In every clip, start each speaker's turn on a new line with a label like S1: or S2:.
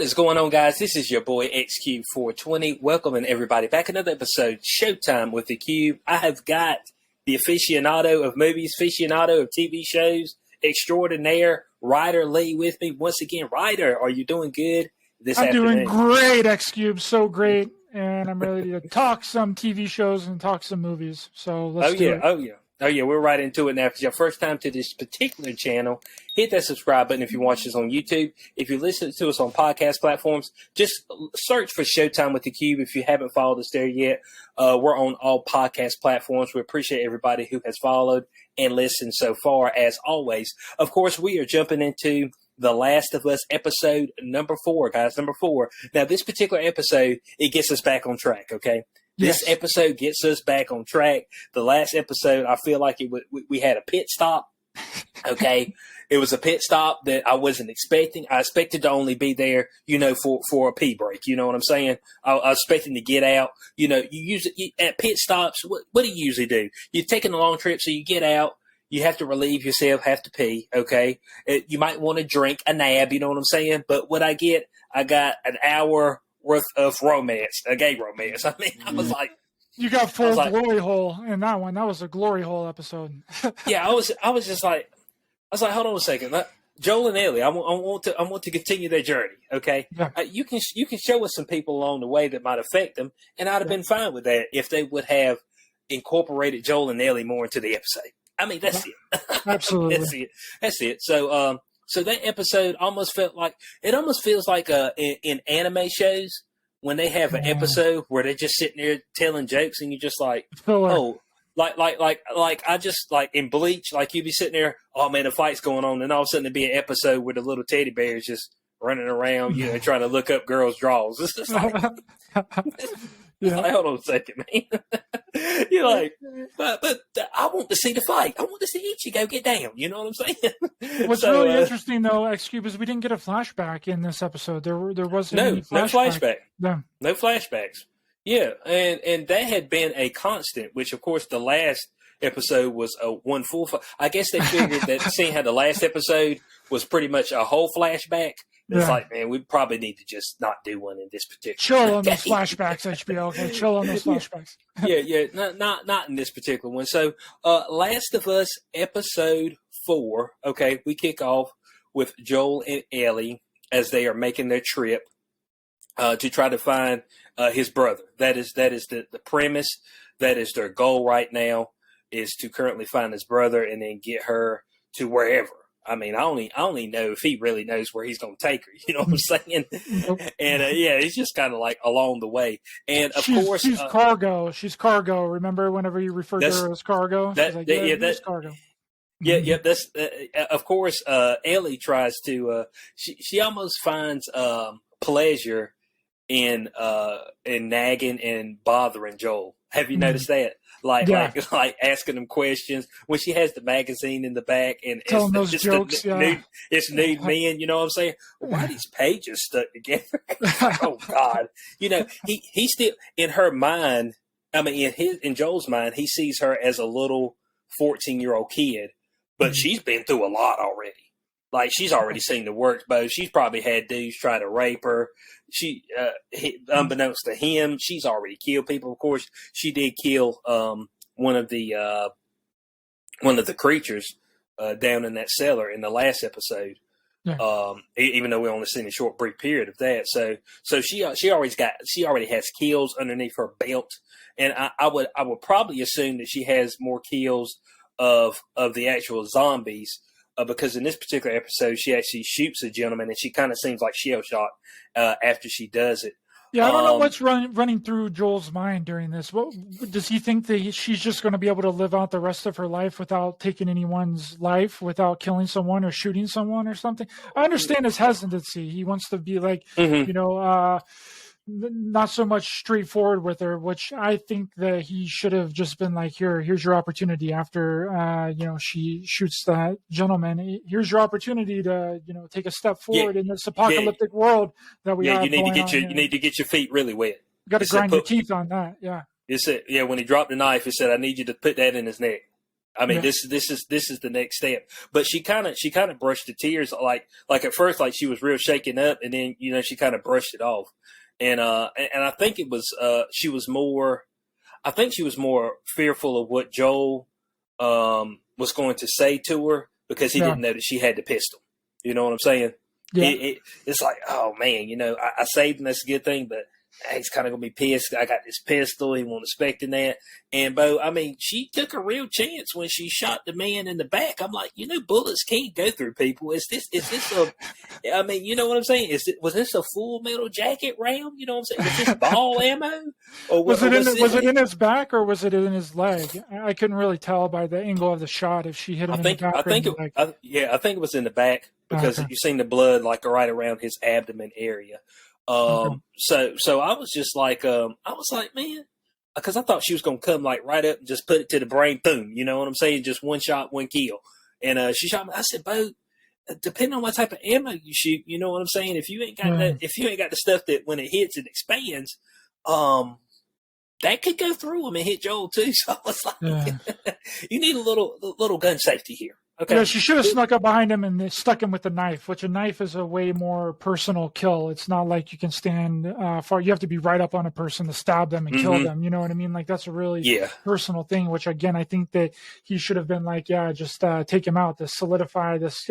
S1: What is going on, guys? This is your boy XQ420. Welcoming everybody back. Another episode, Showtime with the Cube. I have got the aficionado of movies, aficionado of TV shows, extraordinaire, Ryder Lee with me. Once again, Ryder, are you doing good this afternoon?
S2: I'm doing great, X-Cube. So great. And I'm ready to talk some TV shows and talk some movies. So let's do it.
S1: Oh, yeah, we're right into it now. If it's your first time to this particular channel, hit that subscribe button if you watch this on YouTube. If you listen to us on podcast platforms, just search for Showtime with the Cube if you haven't followed us there yet. We're on all podcast platforms. We appreciate everybody who has followed and listened so far, as always. Of course, we are jumping into The Last of Us episode number 4, guys, number 4. Now, this particular episode, it gets us back on track, okay? This episode gets us back on track. The last episode, I feel like we had a pit stop. Okay, it was a pit stop that I wasn't expecting. I expected to only be there, for a pee break. You know what I'm saying? I was expecting to get out. You use it at pit stops. What do you usually do? You're taking a long trip, so you get out. You have to relieve yourself, have to pee. Okay, you might want to drink a nab. You know what I'm saying? But what I got an hour worth of romance, a gay romance. I mean, I was like,
S2: you got full glory hole in that one. That was a glory hole episode.
S1: Yeah, I was just like, hold on a second. Joel and Ellie, I want to continue their journey. Okay, you can show us some people along the way that might affect them, and I'd have been fine with that if they would have incorporated Joel and Ellie more into the episode. I mean, that's it.
S2: Absolutely,
S1: that's it. So that episode almost feels like in anime shows when they have an episode where they're just sitting there telling jokes and you're just like, I just like in Bleach, like you'd be sitting there, oh man, the fight's going on, and all of a sudden there'd be an episode where the little teddy bears just running around, trying to look up girls' draws. It's just like, like, hold on a second, man. You're like, but I want to see the fight. I want to see Ichigo get down. You know what I'm saying?
S2: What's really interesting, though, X-Cube, is we didn't get a flashback in this episode. There wasn't any flashback.
S1: No flashbacks. Yeah, and that had been a constant, which, of course, the last episode was a one full. I guess they figured that seeing how the last episode was pretty much a whole flashback. It's like, man, we probably need to just not do one in this particular.
S2: Chill on those flashbacks, HBO. Okay, chill on those flashbacks.
S1: Not in this particular one. So, Last of Us episode 4. Okay, we kick off with Joel and Ellie as they are making their trip to try to find his brother. That is the premise. That is their goal right now, is to currently find his brother and then get her to wherever. I mean, I only know if he really knows where he's going to take her. You know what I'm saying? And it's just kind of like along the way. And of course,
S2: she's cargo. She's cargo. Remember, whenever you referred to her as cargo,
S1: that's cargo. Yeah. That's of course. Ellie tries to. She almost finds pleasure in nagging and bothering Joel. Have you noticed that? Like asking them questions when she has the magazine in the back and
S2: telling those jokes.
S1: It's nude men. You know what I'm saying? Why are these pages stuck together? Oh God! He still in her mind. I mean, in Joel's mind, he sees her as a little 14-year-old kid, but she's been through a lot already. Like, she's already seen the works, but she's probably had dudes try to rape her. She, unbeknownst to him, she's already killed people. Of course, she did kill one of the creatures down in that cellar in the last episode. Yeah. Even though we only seen a short, brief period of that. So she already has kills underneath her belt, and I would probably assume that she has more kills of the actual zombies. Because in this particular episode, she actually shoots a gentleman, and she kind of seems like shell shocked after she does it.
S2: Yeah, I don't know what's running through Joel's mind during this. What does he think that she's just going to be able to live out the rest of her life without taking anyone's life, without killing someone or shooting someone or something? I understand his hesitancy. He wants to be like, not so much straightforward with her, which I think that he should have just been like, here's your opportunity after, she shoots that gentleman. Here's your opportunity to, take a step forward in this apocalyptic world that we have.
S1: You need to get your feet really wet.
S2: You got to grind your teeth on that. Yeah.
S1: It said, when he dropped the knife, it said, I need you to put that in his neck. I mean, this is the next step. But she kind of brushed the tears like at first, like she was real shaken up, and then she kind of brushed it off. And I think it was she was more. I think she was more fearful of what Joel was going to say to her because he didn't know that she had the pistol. You know what I'm saying? Yeah. It's like, oh man, I saved him. That's a good thing, but he's kind of gonna be pissed. I got this pistol. He wasn't expecting that. And Bo, I mean, she took a real chance when she shot the man in the back. I'm like, bullets can't go through people. Is this a? I mean, you know what I'm saying? Was this a Full Metal Jacket round? You know what I'm saying? Was this ball ammo? Or
S2: was it in his back or was it in his leg? I couldn't really tell by the angle of the shot if she hit him in the back. I think
S1: it was in the back because you seen the blood like right around his abdomen area. So I was just like, man, because I thought she was going to come like right up and just put it to the brain. Boom. You know what I'm saying? Just one shot, one kill. And she shot me. I said, Bo, depending on what type of ammo you shoot, you know what I'm saying? If you ain't got if you ain't got the stuff that when it hits, it expands, that could go through him and hit Joel too. So I was like, you need a little gun safety here. Okay.
S2: Yeah, she should have snuck up behind him and stuck him with a knife, which a knife is a way more personal kill. It's not like you can stand far. You have to be right up on a person to stab them and kill them. You know what I mean? Like that's a really personal thing, which again, I think that he should have been like, just take him out to solidify this,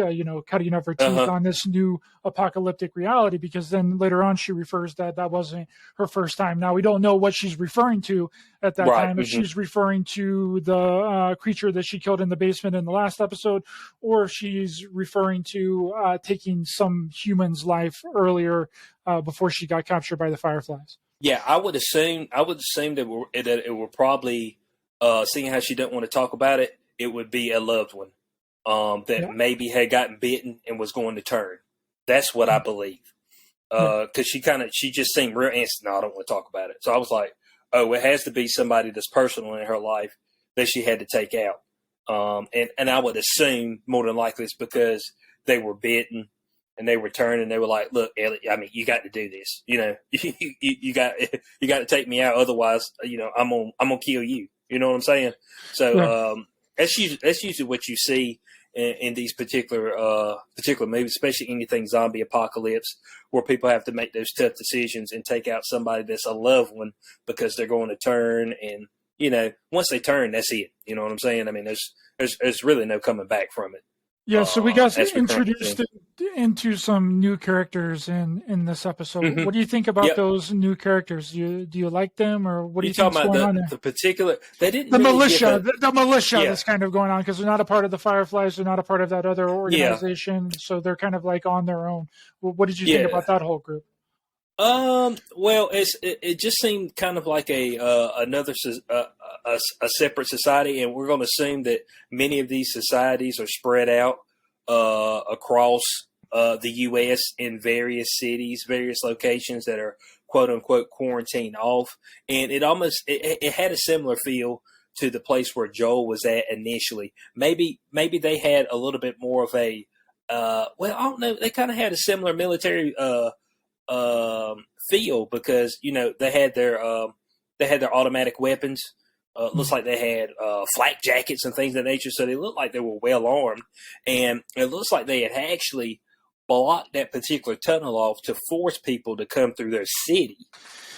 S2: cutting of her teeth on this new apocalyptic reality, because then later on she refers that wasn't her first time. Now we don't know what she's referring to at that time. If she's referring to the creature that she killed in the basement in the last episode, or if she's referring to taking some human's life earlier before she got captured by the Fireflies.
S1: Yeah, I would assume that it will probably, seeing how she doesn't want to talk about it, it would be a loved one that maybe had gotten bitten and was going to turn. That's what I believe. Because she just seemed real instant. No, I don't want to talk about it. So I was like, oh, it has to be somebody that's personal in her life that she had to take out. And I would assume more than likely it's because they were bitten and they were turned and they were like, look, Ellie, I mean, you got to do this. You got to take me out. Otherwise, I'm gonna kill you. You know what I'm saying? So that's usually what you see in these particular movies, especially anything zombie apocalypse, where people have to make those tough decisions and take out somebody that's a loved one because they're going to turn. And once they turn, that's it. You know what I'm saying? I mean, there's really no coming back from it.
S2: Yeah, so we got introduced into some new characters in this episode. What do you think about those new characters? Do you like them, or what do you think is going on there?
S1: The particular, they didn't.
S2: The militia, the militia that's kind of going on because they're not a part of the Fireflies, they're not a part of that other organization, so they're kind of like on their own. What did you think about that whole group?
S1: Well, it just seemed kind of like another separate society, and we're going to assume that many of these societies are spread out across the U.S. in various cities, various locations that are quote unquote quarantined off, and it had a similar feel to the place where Joel was at initially. Maybe they had a little bit more of a I don't know. They kind of had a similar military feel because they had their automatic weapons. Looks like they had flak jackets and things of that nature, so they looked like they were well armed, and it looks like they had actually blocked that particular tunnel off to force people to come through their city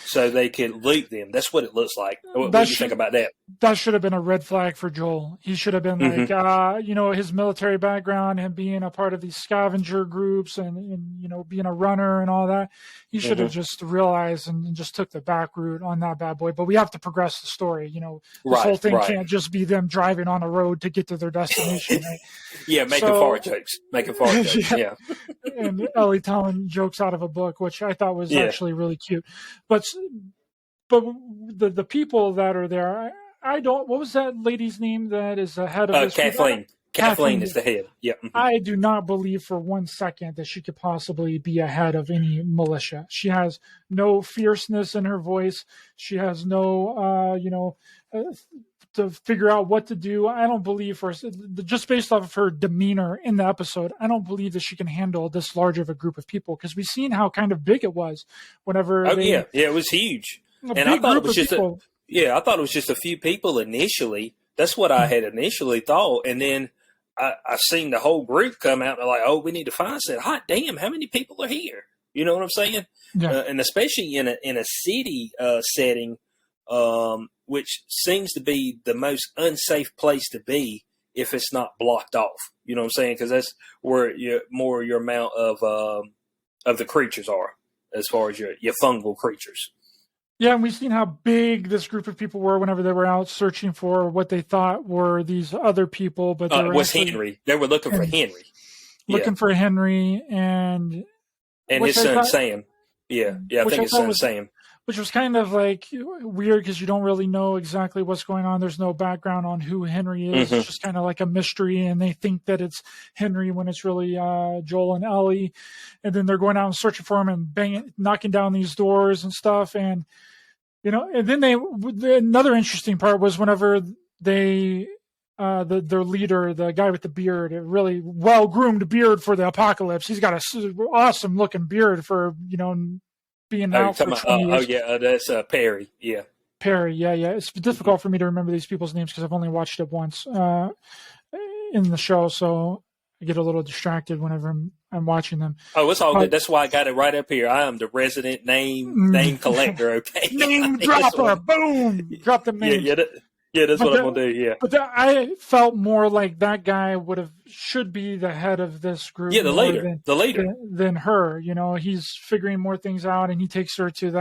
S1: so they could loot them. That's what it looks like. What do you think about that?
S2: That should have been a red flag for Joel. He should have been like, his military background, him being a part of these scavenger groups and being a runner and all that. He should have just realized and just took the back route on that bad boy. But we have to progress the story. This whole thing can't just be them driving on a road to get to their destination. Right?
S1: Making fart jokes. Yeah.
S2: And Ellie telling jokes out of a book, which I thought was actually really cute. But the people that are there, I don't. What was that lady's name that is the head of this?
S1: Kathleen. Kathleen is the head. Yeah.
S2: I do not believe for 1 second that she could possibly be a head of any militia. She has no fierceness in her voice. She has no, to figure out what to do. I don't believe just based off of her demeanor in the episode, I don't believe that she can handle this large of a group of people because we've seen how kind of big it was whenever.
S1: It was huge. And I thought it was just I thought it was just a few people initially That's what I had initially thought, and then I seen the whole group come out and they're like, "Oh, we need to find." I said, "Hot damn, how many people are here?" You know what I'm saying?
S2: Yeah.
S1: And especially in a city setting, which seems to be the most unsafe place to be if it's not blocked off. You know what I'm saying? Because that's where your amount of the creatures are, as far as your fungal creatures.
S2: Yeah, and we've seen how big this group of people were whenever they were out searching for what they thought were these other people, but they were
S1: was Henry. They were looking for Henry.
S2: Looking for Henry and
S1: his son Sam. Yeah, I think his son Sam.
S2: Which was kind of like weird because you don't really know exactly what's going on. There's no background on who Henry is. It's just kind of like a mystery, and they think that it's Henry when it's really Joel and Ellie. And then they're going out and searching for him and knocking down these doors and stuff. And and then another interesting part was whenever they their leader, the guy with the beard, a really well groomed beard for the apocalypse. He's got a awesome looking beard for being out for 20 years.
S1: That's Perry. Yeah,
S2: Perry. Yeah. It's difficult for me to remember these people's names because I've only watched it once in the show, so I get a little distracted whenever I'm watching them.
S1: Oh, it's all good. That's why I got it right up here. I am the resident name collector. Okay,
S2: name dropper. Boom, drop the name.
S1: Yeah, that's what I'm gonna do. Yeah,
S2: but I felt more like that guy should be the head of this group.
S1: Yeah, the leader
S2: than her. He's figuring more things out, and he takes her to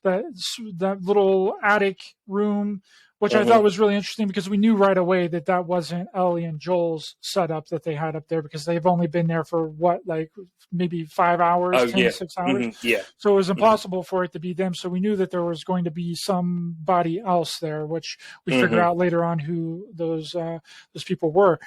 S2: that little attic room, which I thought was really interesting because we knew right away that wasn't Ellie and Joel's setup that they had up there because they've only been there for maybe 5 hours, 6 hours.
S1: Yeah.
S2: So it was impossible for it to be them. So we knew that there was going to be somebody else there, which we figure out later on who those people were.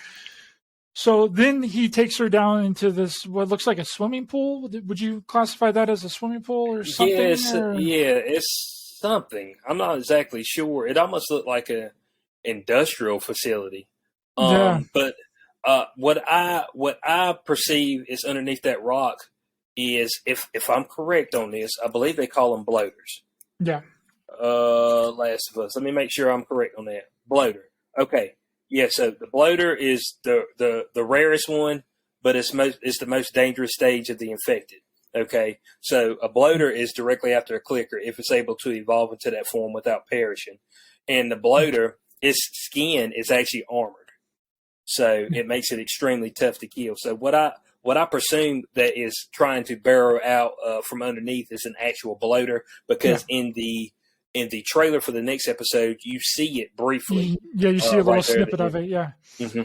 S2: So then he takes her down into this, what looks like a swimming pool. Would you classify that as a swimming pool or something?
S1: It's something. I'm not exactly sure. It almost looked like a industrial facility. But what I perceive is underneath that rock is, if I'm correct on this, I believe they call them bloaters.
S2: Yeah.
S1: Last of Us. Let me make sure I'm correct on that. Bloater. Okay. Yeah. So the bloater is the rarest one, but it's the most dangerous stage of the infected. Okay, so a bloater is directly after a clicker if it's able to evolve into that form without perishing. And the bloater, its skin is actually armored, so it makes it extremely tough to kill. So what I presume that is trying to burrow out from underneath is an actual bloater, because in the trailer for the next episode, you see it briefly.
S2: Yeah, you see a little snippet of it. Yeah,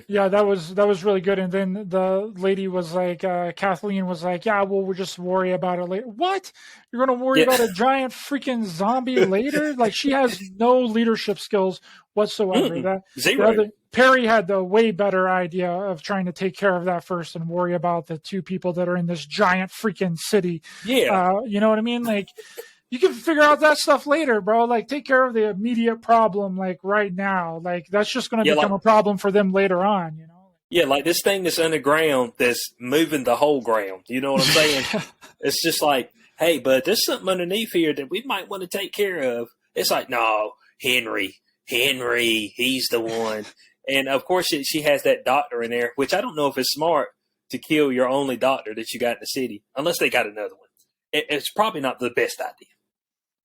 S2: yeah, that was really good. And then the lady was like, Kathleen was like, "Yeah, well, we'll just worry about it later." What? You're going to worry about a giant freaking zombie later? Like, she has no leadership skills whatsoever.
S1: Zero.
S2: Perry had the way better idea of trying to take care of that first and worry about the two people that are in this giant freaking city.
S1: Yeah,
S2: you know what I mean? Like, you can figure out that stuff later, bro. Like, take care of the immediate problem, like, right now. Like, that's just going to become a problem for them later on,
S1: Yeah, like this thing that's underground that's moving the whole ground. You know what I'm saying? It's just like, hey, bud, there's something underneath here that we might want to take care of. It's like, no, Henry, he's the one. And, of course, she has that doctor in there, which I don't know if it's smart to kill your only doctor that you got in the city, unless they got another one. It's probably not the best idea.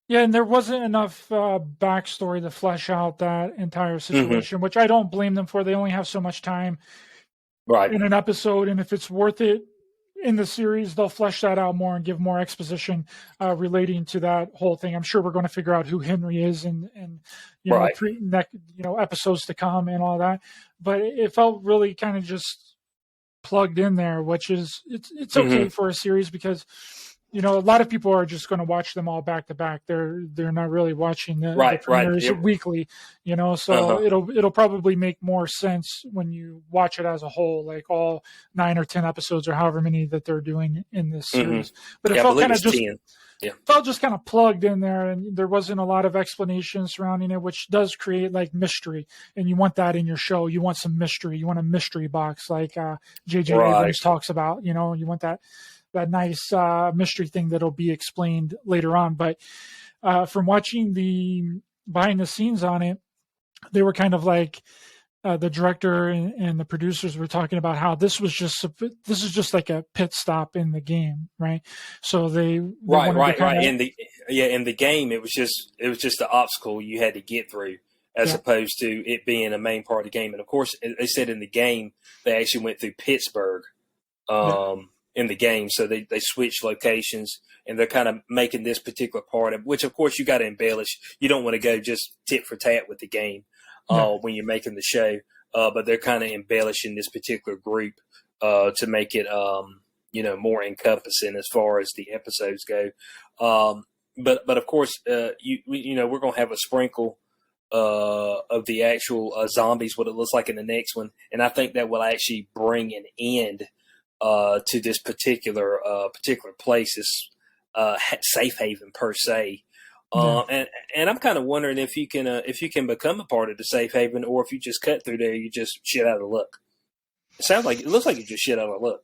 S2: Yeah, and there wasn't enough backstory to flesh out that entire situation, which I don't blame them for. They only have so much time in an episode, and if it's worth it in the series, they'll flesh that out more and give more exposition relating to that whole thing. I'm sure we're going to figure out who Henry is and episodes to come and all that. But it felt really kind of just plugged in there, which is it's okay for a series because a lot of people are just going to watch them all back to back. They're not really watching the premieres weekly, so it'll probably make more sense when you watch it as a whole, like all 9 or 10 episodes or however many that they're doing in this series. But it felt kind of just kind of plugged in there, and there wasn't a lot of explanation surrounding it, which does create like mystery. And you want that in your show. You want some mystery. You want a mystery box, like J.J. Abrams talks about. You want that nice mystery thing that'll be explained later on. But from watching the behind the scenes on it, they were kind of like the director and the producers were talking about how this is just like a pit stop in the game, right? So they
S1: Right,
S2: wanted to
S1: right,
S2: kind
S1: right.
S2: of
S1: In the game, it was just the obstacle you had to get through, as
S2: yeah
S1: opposed to it being a main part of the game. And of course, they said in the game they actually went through Pittsburgh
S2: yeah
S1: in the game, so they switched locations, and they're kind of making this particular part of which, of course, you got to embellish. You don't want to go just tit for tat with the game
S2: no
S1: when you're making the show, but they're kind of embellishing this particular group to make it more encompassing as far as the episodes go. But of course, we're gonna have a sprinkle of the actual zombies, what it looks like in the next one, and I think that will actually bring an end to this particular place, this safe haven per se.
S2: yeah.
S1: And I'm kind of wondering if you can become a part of the safe haven, or if you just cut through there, you just shit out of luck. It looks like you just shit out of luck.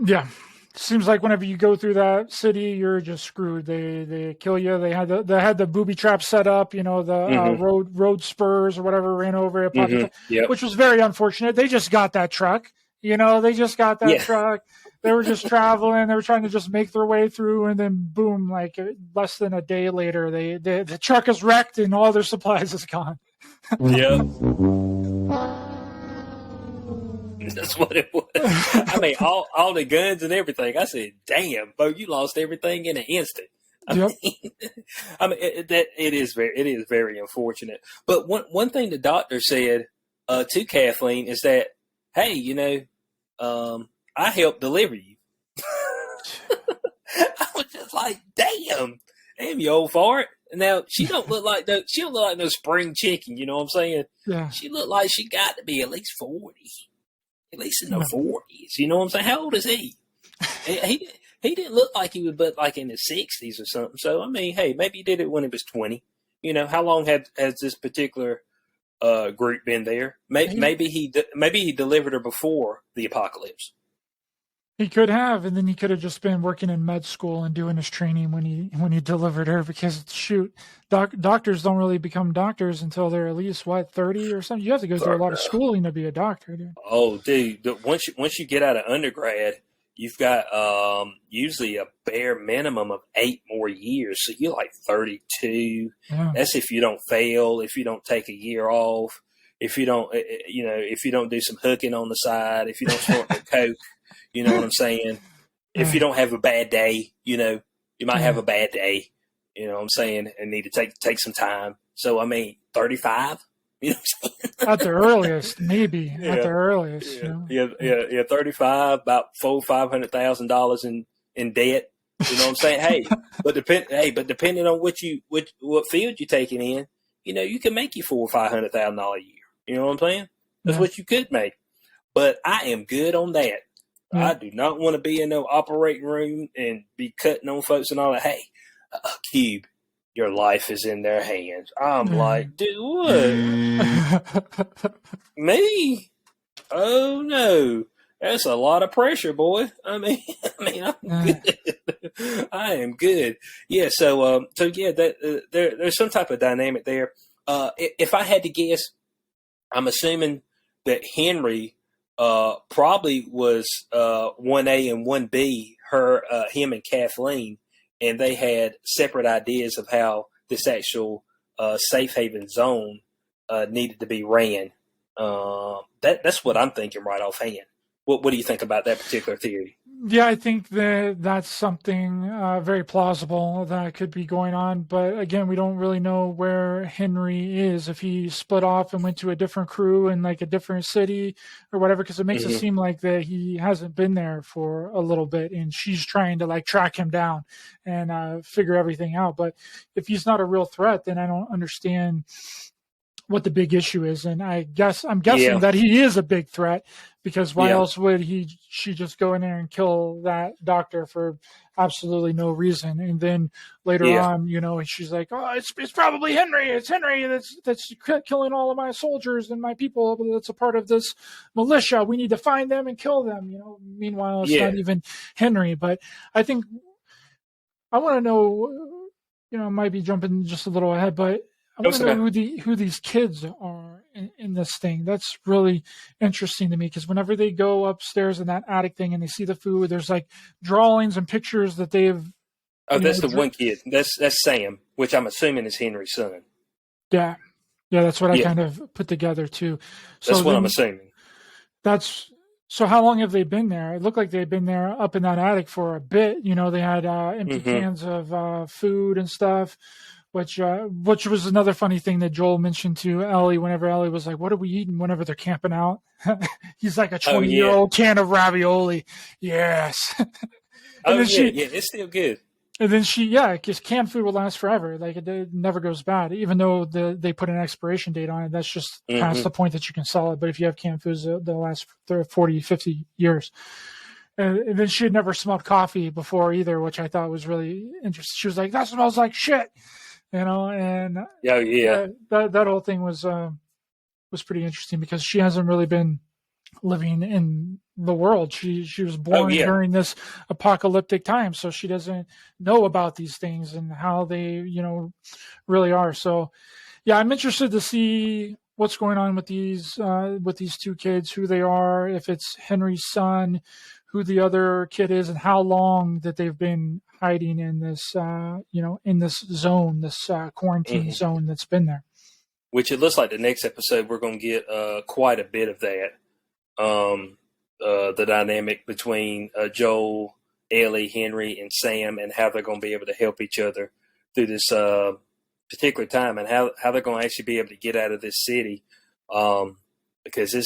S2: Yeah. Seems like whenever you go through that city, you're just screwed. They kill you. They had the booby trap set up. The road spurs or whatever ran over it,
S1: Yep.
S2: which was very unfortunate. They just got that truck. They just got that truck. They were just traveling. They were trying to just make their way through, and then boom! Like less than a day later, the truck is wrecked and all their supplies is gone.
S1: Yep. That's what it was. I mean, all the guns and everything. I said, "Damn, Bo, you lost everything in an instant."
S2: Yep.
S1: It is very unfortunate. But one thing the doctor said to Kathleen is that, hey, I helped deliver you. I was just like, damn, you old fart. Now she don't look like no spring chicken. You know what I'm saying?
S2: Yeah.
S1: She looked like she got to be at least 40. At least in the 40s, you know what I'm saying? How old is he? he didn't look like he was, but like in his 60s or something. So I mean, hey, maybe he did it when he was 20. How long has this particular group been there? Maybe he delivered her before the apocalypse.
S2: He could have, and then he could have just been working in med school and doing his training when he delivered her. Because shoot, doctors don't really become doctors until they're at least 30 or something. You have to go through a lot of schooling to be a doctor, dude.
S1: Oh, dude, once you get out of undergrad, you've got usually a bare minimum of 8 more years. So you're like 32.
S2: Yeah.
S1: That's if you don't fail, if you don't take a year off, if you don't do some hooking on the side, if you don't snort the coke. You know what I'm saying? If you don't have a bad day, you might have a bad day. You know what I'm saying? And need to take some time. So I mean, 35. You know what I'm saying?
S2: At the earliest, maybe. Yeah. At the earliest.
S1: Yeah. 35, about $500,000 in debt. You know what I'm saying? But depending on what field you're taking in, you can make you $400,000 or $500,000 a year. You know what I'm saying? That's what you could make. But I am good on that. I do not want to be in no operating room and be cutting on folks and all that. Hey, Cube, your life is in their hands. I'm like, dude, what? Me? Oh no, that's a lot of pressure, boy. I mean, I'm good. I am good. Yeah. So yeah, there's some type of dynamic there. If I had to guess, I'm assuming that Henry probably was 1A and 1B, him and Kathleen, and they had separate ideas of how this actual safe haven zone needed to be ran. That's what I'm thinking right offhand. What do you think about that particular theory?
S2: Yeah, I think that's something very plausible that could be going on. But again, we don't really know where Henry is, if he split off and went to a different crew in like a different city or whatever, because it makes it seem like that he hasn't been there for a little bit and she's trying to like track him down and figure everything out. But if he's not a real threat, then I don't understand what the big issue is. And I'm guessing that he is a big threat, because why else would she just go in there and kill that doctor for absolutely no reason? And then later on, she's like, oh, it's probably Henry. It's Henry that's killing all of my soldiers and my people that's a part of this militia. We need to find them and kill them. Meanwhile, it's not even Henry. But I think I want to know, I might be jumping just a little ahead, but I want to know who these kids are in this thing. That's really interesting to me because whenever they go upstairs in that attic thing and they see the food, there's like drawings and pictures that they've.
S1: Oh, that's the one kid. That's Sam, which I'm assuming is Henry's son.
S2: Yeah, that's what I kind of put together too. So
S1: that's what I'm assuming.
S2: So how long have they been there? It looked like they'd been there up in that attic for a bit. They had empty cans of food and stuff, which was another funny thing that Joel mentioned to Ellie whenever Ellie was like, "What are we eating?" Whenever they're camping out, he's like a 20-year-old can of ravioli. Yes.
S1: It's still good.
S2: And then because canned food will last forever. Like it never goes bad, even though they put an expiration date on it. That's just past the point that you can sell it. But if you have canned foods, they'll last 40, 50 years. And then she had never smelled coffee before either, which I thought was really interesting. She was like, "That smells like shit," and that whole thing was pretty interesting because she hasn't really been living in the world. She was born during this apocalyptic time, so she doesn't know about these things and how they really are. So I'm interested to see what's going on with these two kids, who they are, if it's Henry's son, who the other kid is, and how long that they've been hiding in this in this zone, this quarantine zone that's been there.
S1: Which it looks like the next episode we're going to get quite a bit of that. The dynamic between Joel, Ellie, Henry, and Sam, and how they're going to be able to help each other through this particular time, and how they're going to actually be able to get out of this city, because it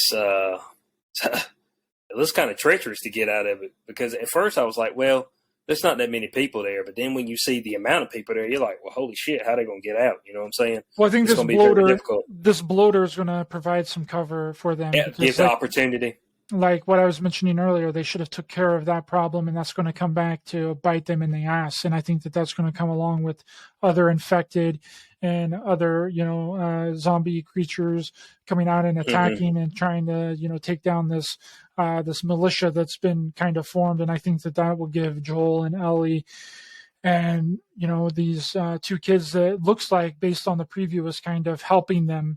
S1: looks kind of treacherous to get out of it. Because at first I was like, well, there's not that many people there, but then when you see the amount of people there, you're like, well, holy shit, how are they going to get out? You know what I'm saying?
S2: Well, I think this bloater is going to provide some cover for them.
S1: Yeah, give the opportunity.
S2: Like what I was mentioning earlier, they should have took care of that problem, and that's going to come back to bite them in the ass. And I think that's going to come along with other infected and other, zombie creatures coming out and attacking and trying to, take down this militia that's been kind of formed. And I think that will give Joel and Ellie and, these two kids that looks like, based on the preview, is kind of helping them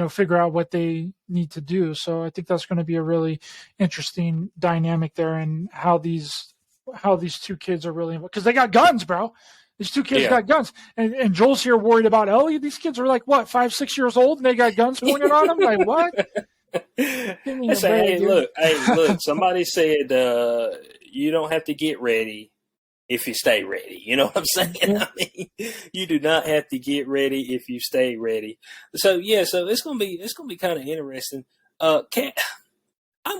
S2: figure out what they need to do. So I think that's going to be a really interesting dynamic there, and how these two kids are really, because they got guns, bro. These two kids got guns, and Joel's here worried about Ellie. These kids are like, what, 5, 6 years old, and they got guns pointed on them? Like, what?
S1: Hey, look, somebody said you don't have to get ready if you stay ready. You know what I'm saying? I mean, you do not have to get ready if you stay ready. So it's gonna be kind of interesting. I'm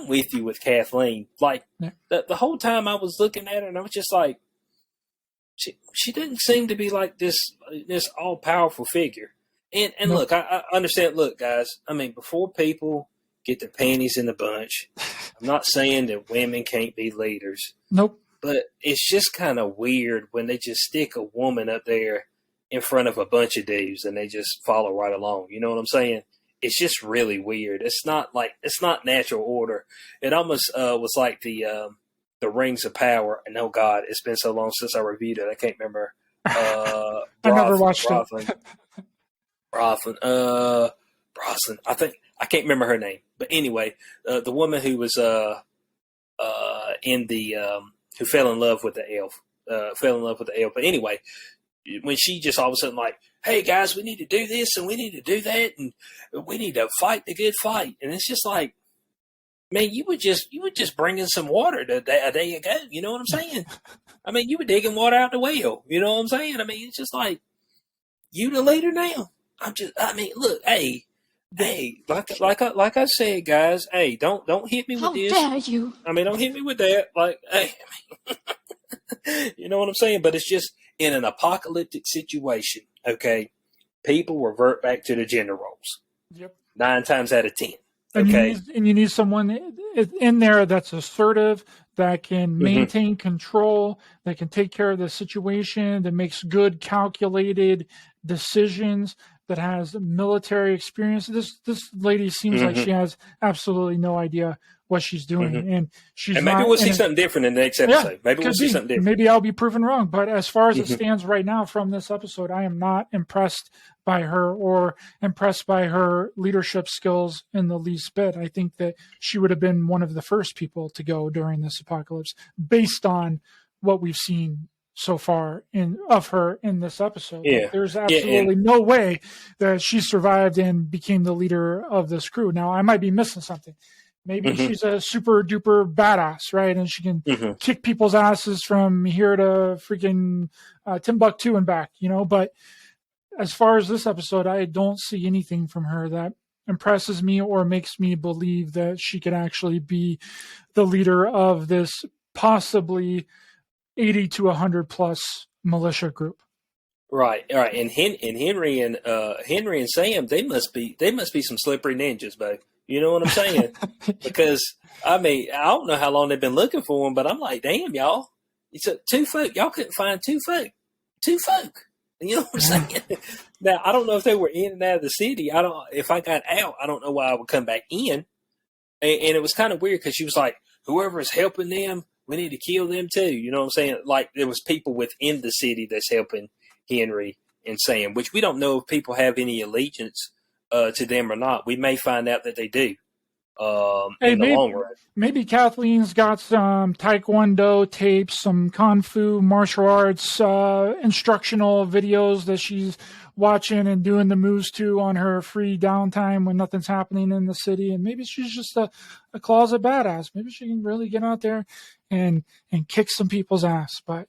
S1: with you with Kathleen. Like the whole time I was looking at her, and I was just like, she didn't seem to be like this all powerful figure. And look, I understand. Look, guys, I mean, before people get their panties in a bunch, I'm not saying that women can't be leaders.
S2: Nope.
S1: But it's just kind of weird when they just stick a woman up there in front of a bunch of dudes and they just follow right along. You know what I'm saying? It's just really weird. It's not natural order. It almost was like the Rings of Power. And oh God, it's been so long since I reviewed it. I can't remember.
S2: I never watched it.
S1: Brosnan. I can't remember her name. But anyway, the woman who was in the who fell in love with the elf. But anyway, when she just all of a sudden like, hey guys, we need to do this and we need to do that and we need to fight the good fight. And it's just like, man, you were just bringing some water a day ago. You know what I'm saying? I mean, you were digging water out the well. You know what I'm saying? I mean, it's just like, you the leader now. Look, hey, like I said, guys, hey, don't hit me with this.
S3: How dare you?
S1: I mean, don't hit me with that. Like, hey, you know what I'm saying? But it's just in an apocalyptic situation, okay, people revert back to the gender roles.
S2: Yep.
S1: 9 times out of 10.
S2: Okay. And you need someone in there that's assertive, that can maintain control, that can take care of the situation, that makes good calculated decisions, that has military experience. This lady seems like she has absolutely no idea what she's doing, and she's
S1: and maybe
S2: not
S1: we'll see something different in the next episode. Maybe we'll see something different.
S2: Maybe I'll be proven wrong. But as far as it stands right now from this episode, I am not impressed by her or impressed by her leadership skills in the least bit. I think that she would have been one of the first people to go during this apocalypse based on what we've seen so far of her in this episode.
S1: Yeah.
S2: Like, there's absolutely no way that she survived and became the leader of this crew. Now, I might be missing something. Maybe she's a super duper badass, right? And she can kick people's asses from here to freaking Timbuktu and back, But as far as this episode, I don't see anything from her that impresses me or makes me believe that she could actually be the leader of this possibly 80 to 100 plus militia group.
S1: Right. And Henry and Sam, they must be some slippery ninjas, babe. You know what I'm saying? Because I don't know how long they've been looking for them, but I'm like, damn, y'all, it's two folk. Y'all couldn't find two folk. You know what I'm saying? Now I don't know if they were in and out of the city. If I got out, I don't know why I would come back in. And it was kind of weird because she was like, whoever is helping them, we need to kill them too. You know what I'm saying? Like there was people within the city that's helping Henry and Sam, which we don't know if people have any allegiance to them or not. We may find out that they do in the long run. Maybe
S2: Kathleen's got some Taekwondo tapes, some Kung Fu martial arts instructional videos that she's watching and doing the moves to on her free downtime when nothing's happening in the city. And maybe she's just a closet badass. Maybe she can really get out there and kick some people's ass. But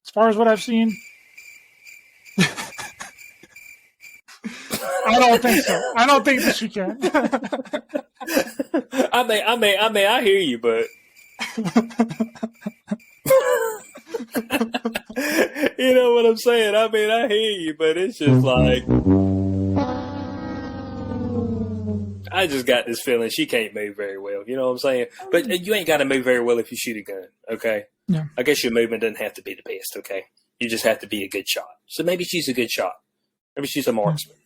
S2: as far as what I've seen, I don't think so. I don't think that she can.
S1: I hear you, but you know what I'm saying? I hear you, but it's just like I just got this feeling she can't move very well. You know what I'm saying? But you ain't got to move very well if you shoot a gun, okay?
S2: Yeah.
S1: I guess your movement doesn't have to be the best, okay? You just have to be a good shot. So maybe she's a good shot. Maybe she's a marksman.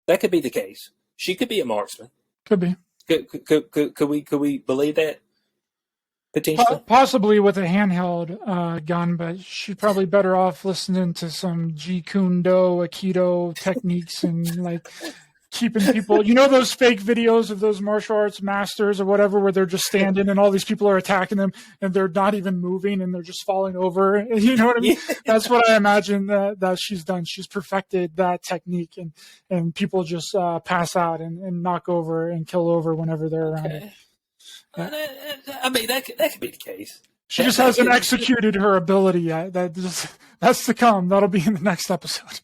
S1: That could be the case. She could be a marksman.
S2: Could be.
S1: Could we believe that? Potentially?
S2: Possibly with a handheld gun, but she's probably better off listening to some Jeet Kune Do, Aikido techniques and like keeping people, those fake videos of those martial arts masters or whatever, where they're just standing and all these people are attacking them and they're not even moving and they're just falling over. You know what I mean? Yeah. That's what I imagine that she's done. She's perfected that technique and people just pass out and knock over and kill over whenever they're around.
S1: Okay. That could be the case.
S2: She just hasn't executed her ability yet. That's to come. That'll be in the next episode.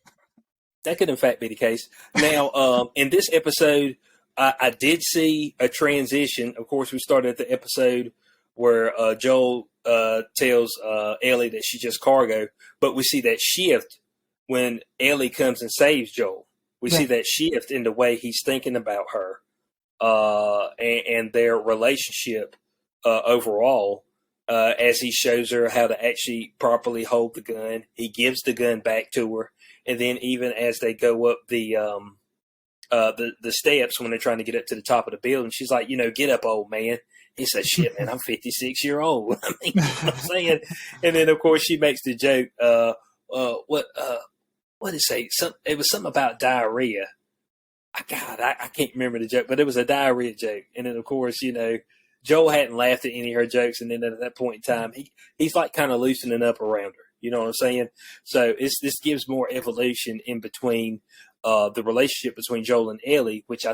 S1: That could, in fact, be the case. Now, in this episode, I did see a transition. Of course, we started at the episode where Joel tells Ellie that she's just cargo, but we see that shift when Ellie comes and saves Joel. We see that shift in the way he's thinking about her and their relationship overall as he shows her how to actually properly hold the gun. He gives the gun back to her. And then even as they go up the steps when they're trying to get up to the top of the building, she's like, get up, old man. He says, shit, man, I'm 56-years old. You know what I'm saying? And then, of course, she makes the joke, what did it say? It was something about diarrhea. I can't remember the joke, but it was a diarrhea joke. And then, of course, Joel hadn't laughed at any of her jokes. And then at that point in time, he's like kind of loosening up around her. You know what I'm saying? So this gives more evolution in between the relationship between Joel and Ellie, which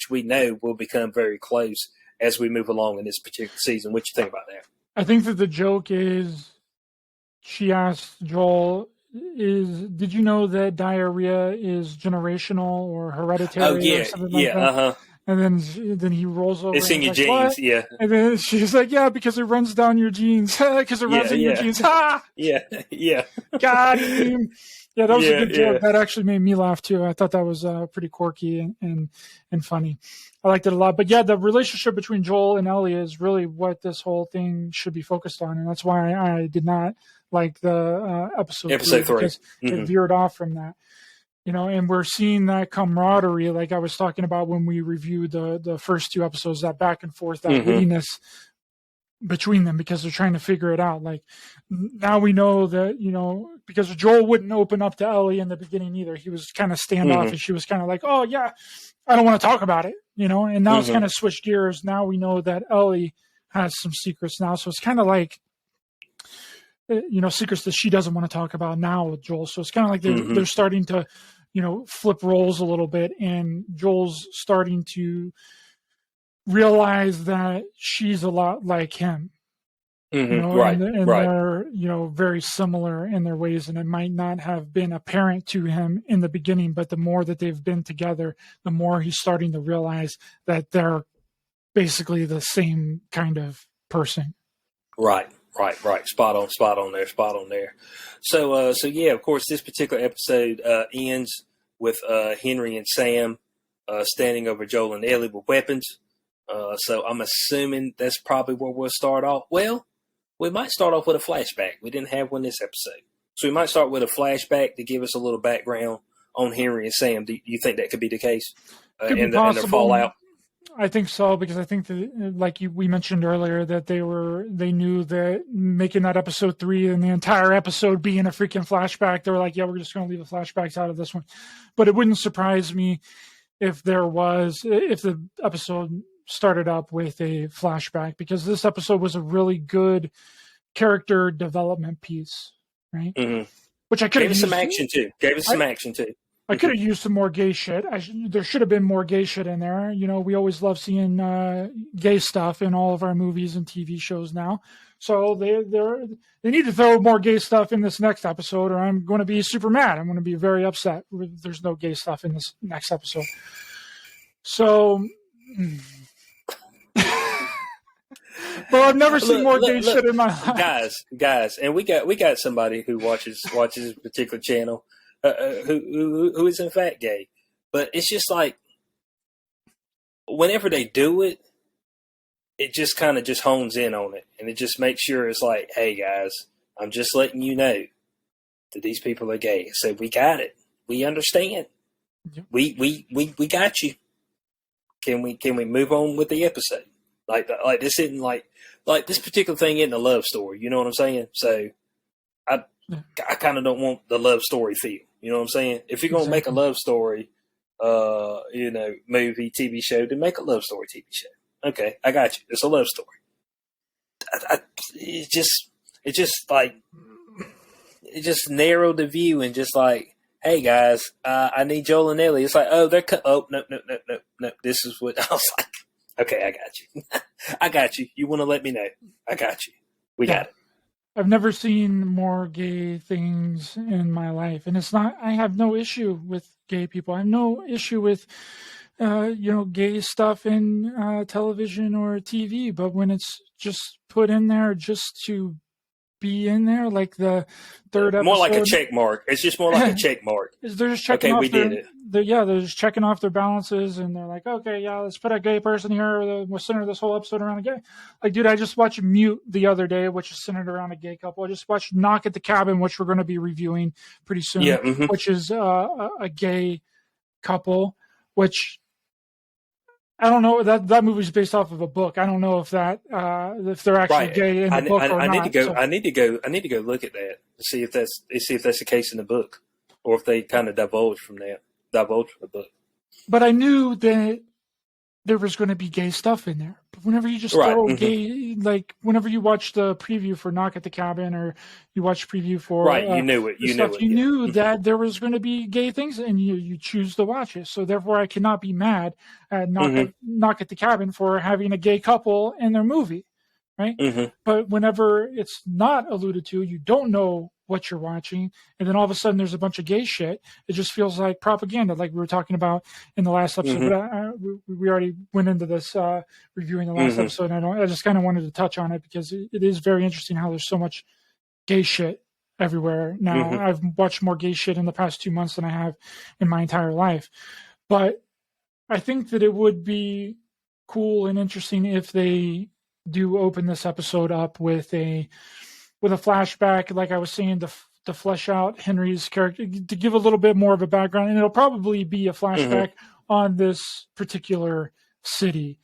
S1: we know will become very close as we move along in this particular season. What you think about that?
S2: I think that the joke is she asked Joel, did you know that diarrhea is generational or hereditary?
S1: Oh, yeah,
S2: or something like that? Uh-huh. And then he rolls over.
S1: It's in your
S2: like,
S1: genes,
S2: what?
S1: Yeah.
S2: And then she's like, yeah, because it runs down your genes. Because it runs in your genes. Ha!
S1: Yeah.
S2: Got him. Yeah, that was a good joke. That actually made me laugh too. I thought that was pretty quirky and funny. I liked it a lot. But yeah, the relationship between Joel and Ellie is really what this whole thing should be focused on. And that's why I did not like the episode 3. Because it veered off from that. and we're seeing that camaraderie, like I was talking about when we reviewed the first 2 episodes, that back and forth, that wittiness between them, because they're trying to figure it out. Like, now we know that, because Joel wouldn't open up to Ellie in the beginning either. He was kind of standoffish. She was kind of like, oh yeah, I don't want to talk about it, and now it's kind of switched gears. Now we know that Ellie has some secrets now. So it's kind of like, secrets that she doesn't want to talk about now with Joel. So it's kind of like they're starting to, flip roles a little bit, and Joel's starting to realize that she's a lot like him.
S1: Right.
S2: They're, very similar in their ways, and it might not have been apparent to him in the beginning, but the more that they've been together, the more he's starting to realize that they're basically the same kind of person.
S1: Right. Spot on there. So yeah, of course, this particular episode ends with Henry and Sam standing over Joel and Ellie with weapons. So I'm assuming that's probably where we'll start off. Well, we might start off with a flashback. We didn't have one this episode. So we might start with a flashback to give us a little background on Henry and Sam. Do you think that could be the case?
S2: And their fallout? I think so, because I think that, like we mentioned earlier, that they knew that making that episode 3 and the entire episode being a freaking flashback, they were like, yeah, we're just going to leave the flashbacks out of this one. But it wouldn't surprise me if the episode started up with a flashback, because this episode was a really good character development piece, right? Which I could have used
S1: some action too. Gave us some action too.
S2: I could have used some more gay shit. There should have been more gay shit in there. We always love seeing gay stuff in all of our movies and TV shows now. So they need to throw more gay stuff in this next episode, or I'm going to be super mad. I'm going to be very upset if there's no gay stuff in this next episode. So, but I've never seen more gay shit in my life.
S1: Guys, and we got somebody who watches this particular channel. Who is in fact gay, but it's just like whenever they do it, it just kind of just hones in on it, and it just makes sure it's like, hey guys, I'm just letting you know that these people are gay. So we got it, we understand, we got you. Can we move on with the episode? Like this isn't like this particular thing isn't a love story. You know what I'm saying? So I kind of don't want the love story feel. You know what I'm saying? If you're going to make a love story, movie, TV show, then make a love story TV show. Okay, I got you. It's a love story. It just narrowed the view and just like, hey guys, I need Joel and Ellie. It's like, oh, they're no. This is what I was like. Okay, I got you. I got you. You want to let me know? I got you. We got it.
S2: I've never seen more gay things in my life. And I have no issue with gay people. I have no issue with, gay stuff in television or TV. But when it's just put in there just to be in there, like the third episode.
S1: More like a check mark. It's just more like a check mark.
S2: They're just checking off they're just checking off their balances, and they're like, okay, yeah, let's put a gay person here. We'll center this whole episode around a gay. Like, dude, I just watched Mute the other day, which is centered around a gay couple. I just watched Knock at the Cabin, which we're going to be reviewing pretty soon, which is a gay couple, which I don't know, that movie's based off of a book. I don't know if they're actually gay in the book or not.
S1: I need to go look at that to see if that's the case in the book, or if they kind of divulge from the book.
S2: But I knew that there was going to be gay stuff in there. But whenever you just throw gay, like whenever you watch the preview for Knock at the Cabin, or you watch preview for
S1: you knew it.
S2: You knew that there was going to be gay things, and you choose to watch it. So therefore, I cannot be mad at Knock at the Cabin for having a gay couple in their movie, right? But whenever it's not alluded to, you don't know what you're watching, and then all of a sudden there's a bunch of gay shit. It just feels like propaganda, like we were talking about in the last episode. But we already went into this reviewing the last episode, and I just kind of wanted to touch on it because it is very interesting how there's so much gay shit everywhere now. I've watched more gay shit in the past 2 months than I have in my entire life. But I think that it would be cool and interesting if they do open this episode up with a flashback. Like I was saying, to flesh out Henry's character, to give a little bit more of a background, and it'll probably be a flashback on this particular city.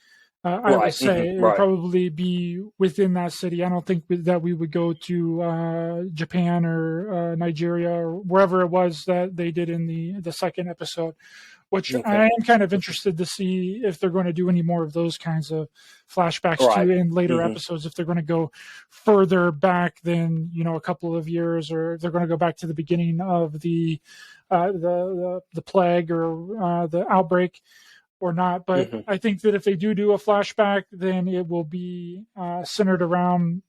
S2: I would say it would probably be within that city. I don't think that we would go to Japan or Nigeria or wherever it was that they did in the second episode, which I am kind of interested to see if they're going to do any more of those kinds of flashbacks too in later episodes, if they're going to go further back than, a couple of years, or if they're going to go back to the beginning of the plague or the outbreak or not. But I think that if they do a flashback, then it will be centered around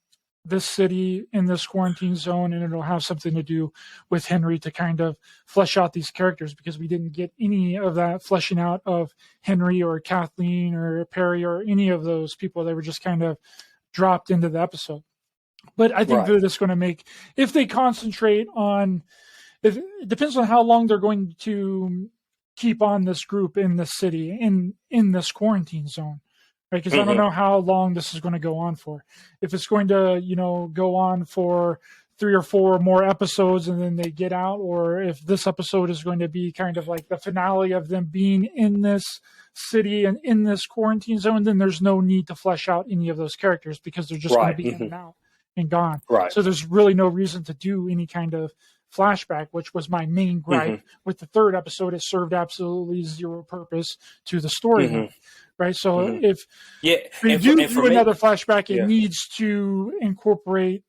S2: this city in this quarantine zone, and it'll have something to do with Henry to kind of flesh out these characters, because we didn't get any of that fleshing out of Henry or Kathleen or Perry or any of those people. They were just kind of dropped into the episode. But I think that it's going to make, if they concentrate on, it depends on how long they're going to keep on this group in the city, in this quarantine zone, right? Because I don't know how long this is going to go on for. If it's going to, go on for 3 or 4 more episodes and then they get out, or if this episode is going to be kind of like the finale of them being in this city and in this quarantine zone, then there's no need to flesh out any of those characters, because they're just going to be in and out and gone. So there's really no reason to do any kind of flashback, which was my main gripe with the third episode. It served absolutely zero purpose to the story, right? So if we do another flashback, it needs to incorporate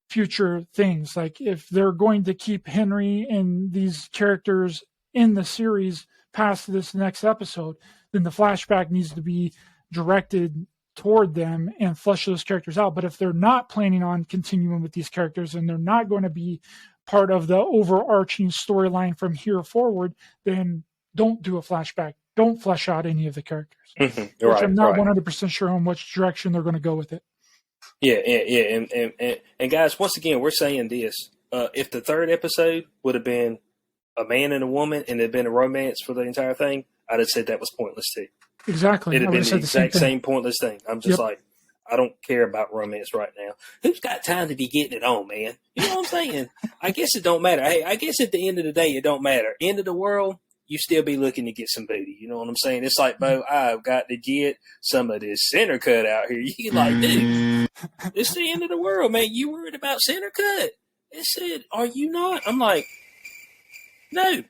S2: future things. Like if they're going to keep Henry and these characters in the series past this next episode, then the flashback needs to be directed toward them and flesh those characters out. But if they're not planning on continuing with these characters and they're not going to be part of the overarching storyline from here forward, then don't do a flashback. Don't flesh out any of the characters. Which I'm not 100% sure on which direction they're going to go with it. And
S1: guys, once again, we're saying this. If the third episode would have been a man and a woman and it had been a romance for the entire thing, I'd have said that was pointless too.
S2: Exactly.
S1: It'd have been the exact same pointless thing. I'm just like, I don't care about romance right now. Who's got time to be getting it on, man? You know what I'm saying? I guess it don't matter. Hey, I guess at the end of the day, it don't matter. End of the world, you still be looking to get some booty. You know what I'm saying? It's like, Bo, I've got to get some of this center cut out here. You like, dude, it's the end of the world, man. You worried about center cut? It said, are you not? I'm like, no.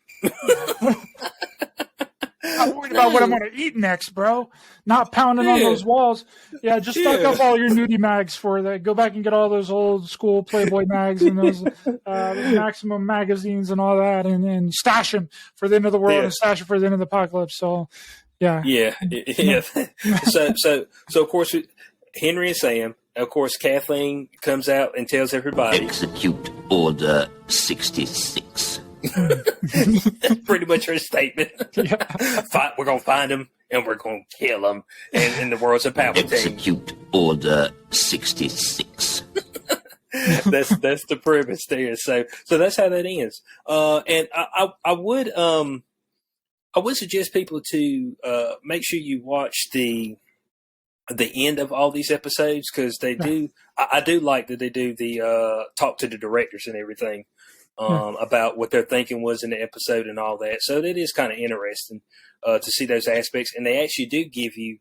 S2: I'm worried about what I'm going to eat next, bro. Not pounding on those walls. Yeah, just stock up all your nudie mags for that. Go back and get all those old school Playboy mags and those Maximum magazines and all that, and stash them for the end of the world and stash them for the end of the apocalypse. So, yeah.
S1: So of course, Henry and Sam. Of course, Kathleen comes out and tells everybody,
S3: execute Order 66.
S1: Pretty much her statement. We're going to find him and we're going to kill him. And in the words of Palpatine,
S3: execute Order 66.
S1: That's the premise there. So that's how that ends. And I would suggest people to make sure you watch the end of all these episodes, because they do. I do like that they do the talk to the directors and everything. About what their thinking was in the episode and all that. So that is kind of interesting to see those aspects. And they actually do give you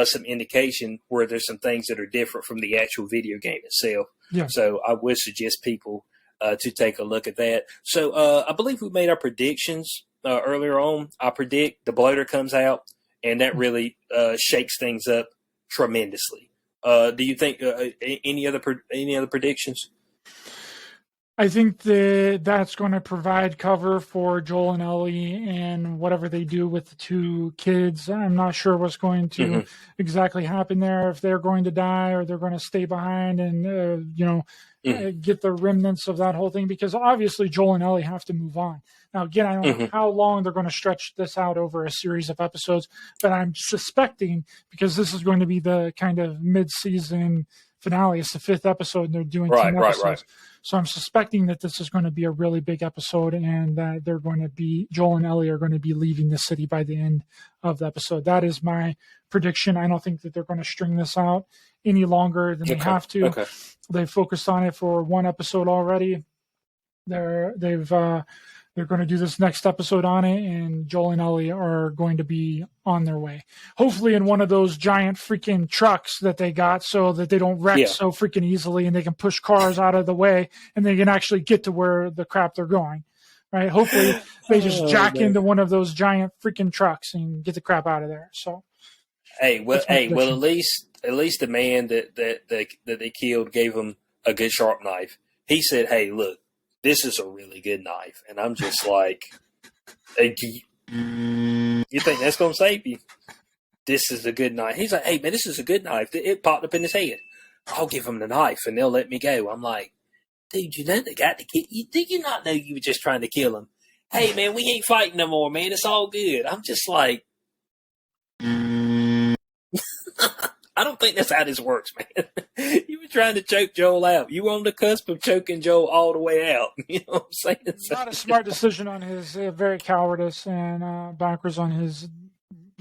S1: some indication where there's some things that are different from the actual video game itself. Yeah. So I would suggest people to take a look at that. So I believe we made our predictions earlier on. I predict the bloater comes out, and that really shakes things up tremendously. Do you think any other predictions?
S2: I think that's going to provide cover for Joel and Ellie and whatever they do with the 2 kids. I'm not sure what's going to exactly happen there, if they're going to die or they're going to stay behind and, get the remnants of that whole thing, because obviously Joel and Ellie have to move on. Now, again, I don't know how long they're going to stretch this out over a series of episodes, but I'm suspecting, because this is going to be the kind of mid-season finale, it's the 5th episode and they're doing 10 episodes. Right. So I'm suspecting that this is going to be a really big episode, and that Joel and Ellie are going to be leaving the city by the end of the episode. That is my prediction. I don't think that they're going to string this out any longer than they have to. They focused on it for 1 episode already. They're going to do this next episode on it, and Joel and Ellie are going to be on their way. Hopefully in one of those giant freaking trucks that they got so that they don't wreck so freaking easily and they can push cars out of the way and they can actually get to where the crap they're going, right? Hopefully they just jack into one of those giant freaking trucks and get the crap out of there. So,
S1: at least the man that they killed gave him a good sharp knife. He said, "Hey, look, this is a really good knife," and I'm just like, hey, "You think that's gonna save you? This is a good knife." He's like, "Hey, man, this is a good knife." It popped up in his head. I'll give him the knife, and they'll let me go. I'm like, dude, you know they got to kill you. Did you not know you were just trying to kill him? Hey, man, we ain't fighting no more, man. It's all good. I'm just like, I don't think that's how this works, man. You were trying to choke Joel out. You were on the cusp of choking Joel all the way out. You know what I'm saying?
S2: It's not a smart decision on his, very cowardice and backwards on his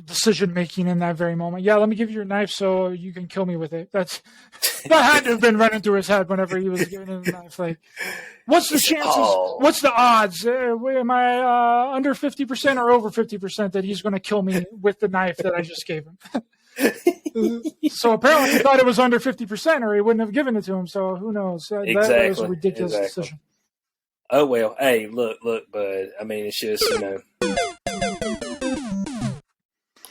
S2: decision-making in that very moment. Yeah, let me give you your knife so you can kill me with it. That had to have been running through his head whenever he was giving him the knife. Like, what's the chances? What's the odds? Am I under 50% or over 50% that he's going to kill me with the knife that I just gave him? So apparently he thought it was under 50% or he wouldn't have given it to him. So who knows? That was a ridiculous decision.
S1: Oh, well, hey, look, bud. I mean, it's just,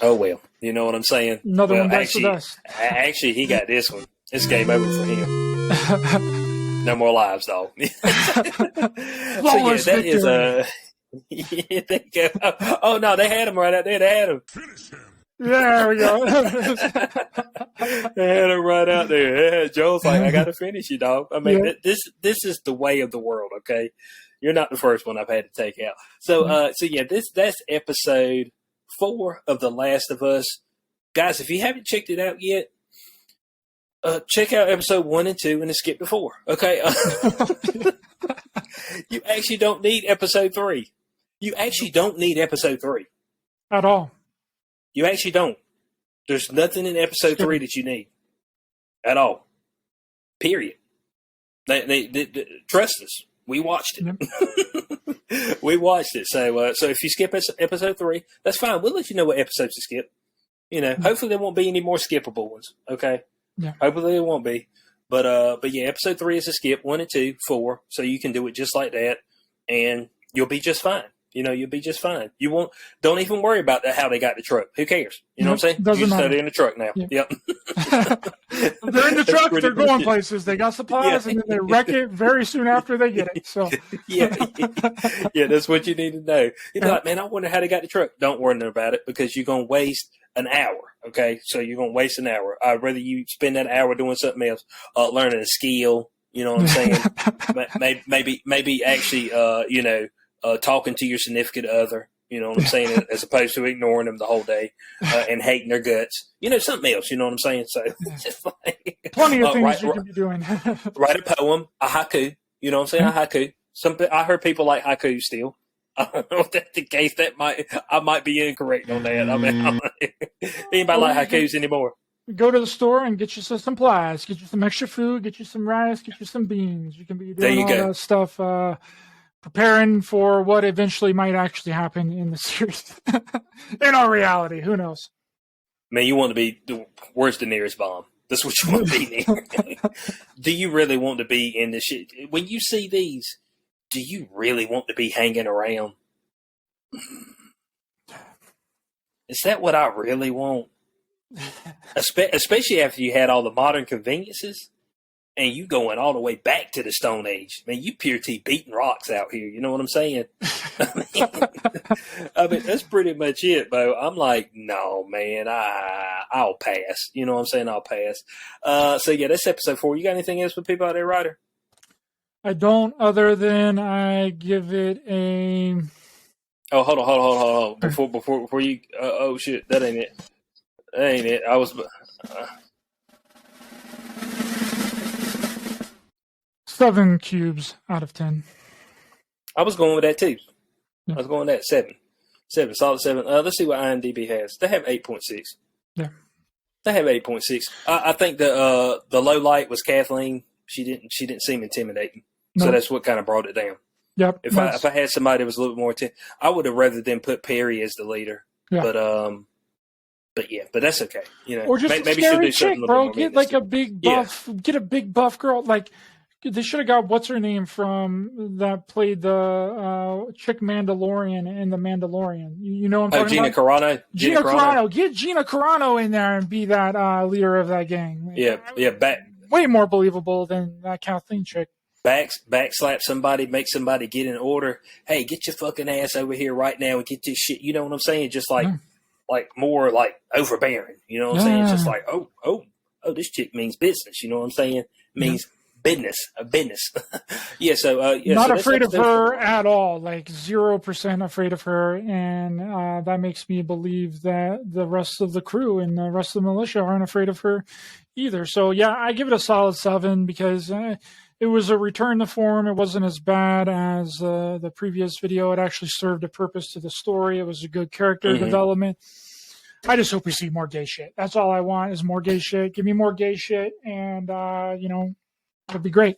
S1: oh, well, you know what I'm saying?
S2: Another one bites the dust.
S1: Actually, he got this one. It's game over for him. No more lives, dog.
S2: Flawless
S1: that
S2: victory.
S1: is they go. Oh, no, they had him right out there. They had him.
S4: Finish him.
S2: There we go.
S1: They had him right out there. Yeah, Joel's like, I got to finish you, dog. I mean, this is the way of the world, okay? You're not the first one I've had to take out. So, that's episode 4 of The Last of Us. Guys, if you haven't checked it out yet, check out episode 1 and 2 and then skip to 4, okay? You actually don't need episode 3. You actually don't need episode 3.
S2: At all.
S1: You actually don't. There's nothing in episode 3 that you need. At all. Period. They trust us. We watched it. We watched it. So if you skip episode 3, that's fine. We'll let you know what episodes to skip. Hopefully there won't be any more skippable ones. Okay.
S2: Yeah.
S1: Hopefully there won't be. But yeah, episode 3 is a skip. 1 and 2, 4. So you can do it just like that, and you'll be just fine. You'll be just fine. Don't even worry about how they got the truck. Who cares? You know what I'm saying?
S2: Doesn't matter.
S1: They're in the truck now.
S2: Yeah.
S1: Yep.
S2: They're in the truck. They're going places. They got supplies, and then they wreck it very soon after they get it. So
S1: yeah, that's what you need to know. You're like, man, I wonder how they got the truck. Don't worry about it because you're gonna waste an hour. Okay, so you're gonna waste an hour. I'd rather you spend that hour doing something else, learning a skill. You know what I'm saying? maybe actually, talking to your significant other, you know what I'm saying, as opposed to ignoring them the whole day and hating their guts. Something else, you know what I'm saying? So just like
S2: plenty of things you can be doing.
S1: Write a poem, a haiku, you know what I'm saying? A haiku. I heard people like haiku still. I don't know if that's the case. I might be incorrect on that. I mean, anybody like haikus anymore?
S2: Go to the store and get you some supplies, get you some extra food, get you some rice, get you some beans. You can be doing all that stuff. Preparing for what eventually might actually happen in the series. In our reality, who knows?
S1: Man, you want to be, where's the nearest bomb? That's what you want to be near. Do you really want to be in this shit? When you see these, do you really want to be hanging around? Is that what I really want? Especially after you had all the modern conveniences. And you going all the way back to the Stone Age. Man, you pure T beating rocks out here. You know what I'm saying? I mean, that's pretty much it, Bo. I'm like, no, man, I'll pass. You know what I'm saying? I'll pass. So, yeah, that's episode 4. You got anything else for people out there, Ryder?
S2: I don't, other than I give it a...
S1: Oh, hold on. Before you... oh, shit, that ain't it. That ain't it. I was...
S2: 7 cubes out of 10.
S1: I was going with that too.
S2: Yeah.
S1: I was going with that 7. 7, solid 7. Let's see what IMDb has. They have 8.6.
S2: Yeah.
S1: They have 8.6. I think the low light was Kathleen. She didn't seem intimidating. So that's what kind of brought it down.
S2: Yep.
S1: If I had somebody that was a little bit more I would have rather than put Perry as the leader.
S2: Yeah.
S1: But that's okay.
S2: Or just
S1: maybe
S2: a scary
S1: do
S2: chick,
S1: something
S2: bro.
S1: more
S2: Get like a big buff. Yeah. Get a big buff girl. Like they should have got what's her name from that played the chick Mandalorian in the Mandalorian. You know what I'm talking about?
S1: Carano.
S2: Gina Carano. Get Gina Carano in there and be that leader of that gang.
S1: Yeah.
S2: Way more believable than that Kathleen chick.
S1: Backslap somebody, make somebody get in order. Hey, get your fucking ass over here right now and get this shit. You know what I'm saying? Just like more like overbearing. You know what I'm saying? It's just like, oh, this chick means business. You know what I'm saying? Means business. Yeah. So
S2: not afraid of her at all. Like 0% afraid of her, and that makes me believe that the rest of the crew and the rest of the militia aren't afraid of her either. So yeah, I give it a solid 7 because. It was a return to form. It wasn't as bad as the previous video. It actually served a purpose to the story. It was a good character development. I just hope we see more gay shit. That's all I want is more gay shit. Give me more gay shit, and it'd be great.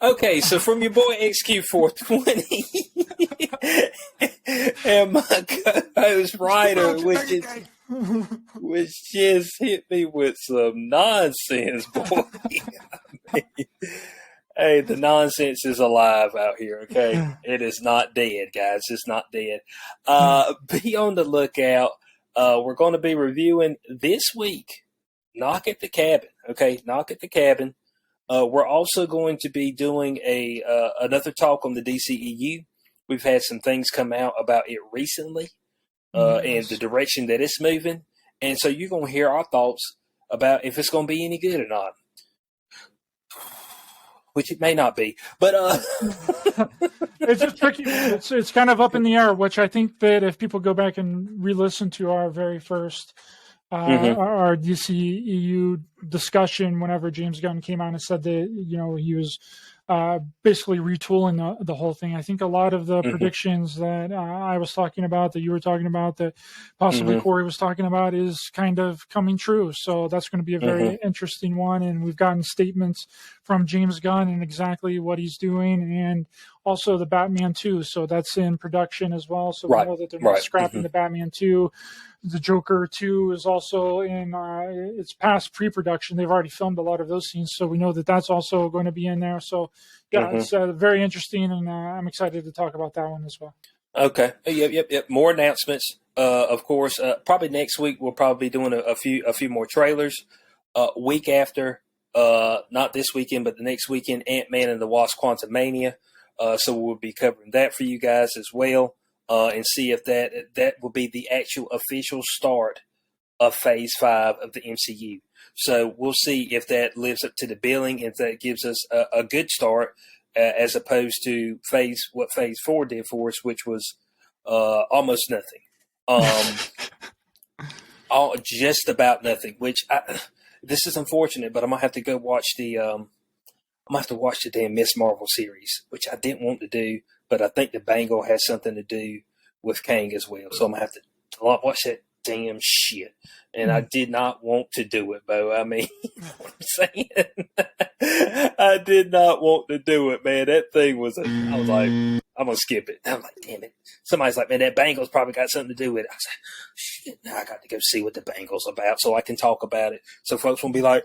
S1: Okay, so from your boy XQ420 and my co-host Ryder, which just hit me with some nonsense, boy. Hey, the nonsense is alive out here, okay? It is not dead, guys. It's not dead. Be on the lookout. We're going to be reviewing this week Knock at the Cabin, okay? Knock at the Cabin. We're also going to be doing another talk on the DCEU. We've had some things come out about it recently and the direction that it's moving. And so you're going to hear our thoughts about if it's going to be any good or not. Which it may not be. But
S2: it's just tricky. It's kind of up in the air, which I think that if people go back and re-listen to our very first our DCEU discussion whenever James Gunn came out and said that he was basically retooling the whole thing. I think a lot of the predictions that I was talking about, that you were talking about, that possibly Corey was talking about is kind of coming true. So that's going to be a very interesting one. And we've gotten statements from James Gunn and exactly what he's doing, and also the Batman 2. So that's in production as well. So we know that they're not scrapping the Batman 2. The Joker 2 is also in it's past pre-production. They've already filmed a lot of those scenes, so we know that that's also going to be in there. So, yeah, it's very interesting, and I'm excited to talk about that one as well.
S1: Okay. Yep. More announcements, of course. Probably next week we'll probably be doing a few more trailers. Week after, not this weekend, but the next weekend, Ant-Man and the Wasp: Quantumania. So we'll be covering that for you guys as well. And see if that will be the actual official start of Phase 5 of the MCU. So we'll see if that lives up to the billing, if that gives us a good start, as opposed to what Phase 4 did for us, which was almost nothing. Just about nothing. Which this is unfortunate, but I'm gonna have to go watch the damn Miss Marvel series, which I didn't want to do. But I think the Bangle has something to do with Kang as well. So I'm going to have to watch that damn shit. And I did not want to do it, Bo. I mean, you know what I'm saying? I did not want to do it, man. That thing was, I was like, I'm going to skip it. I'm like, damn it. Somebody's like, man, that Bangle's probably got something to do with it. I was like, shit, now I got to go see what the Bangle's about so I can talk about it. So folks won't be like,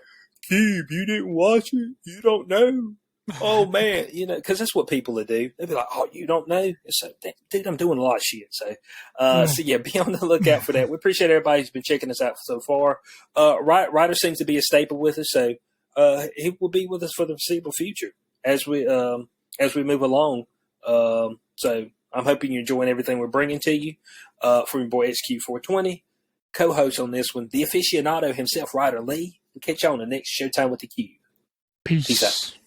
S1: Keeb, you didn't watch it? You don't know? Oh man, because that's what people will do. They'll be like, "Oh, you don't know?" So, dude, I'm doing a lot of shit. So, be on the lookout for that. We appreciate everybody who's been checking us out so far. Ryder seems to be a staple with us, so he will be with us for the foreseeable future as we move along. So, I'm hoping you're enjoying everything we're bringing to you. From your boy XQ420, co-host on this one, the aficionado himself, Ryder Lee. We'll catch you on the next Showtime with the Cube.
S2: Peace out.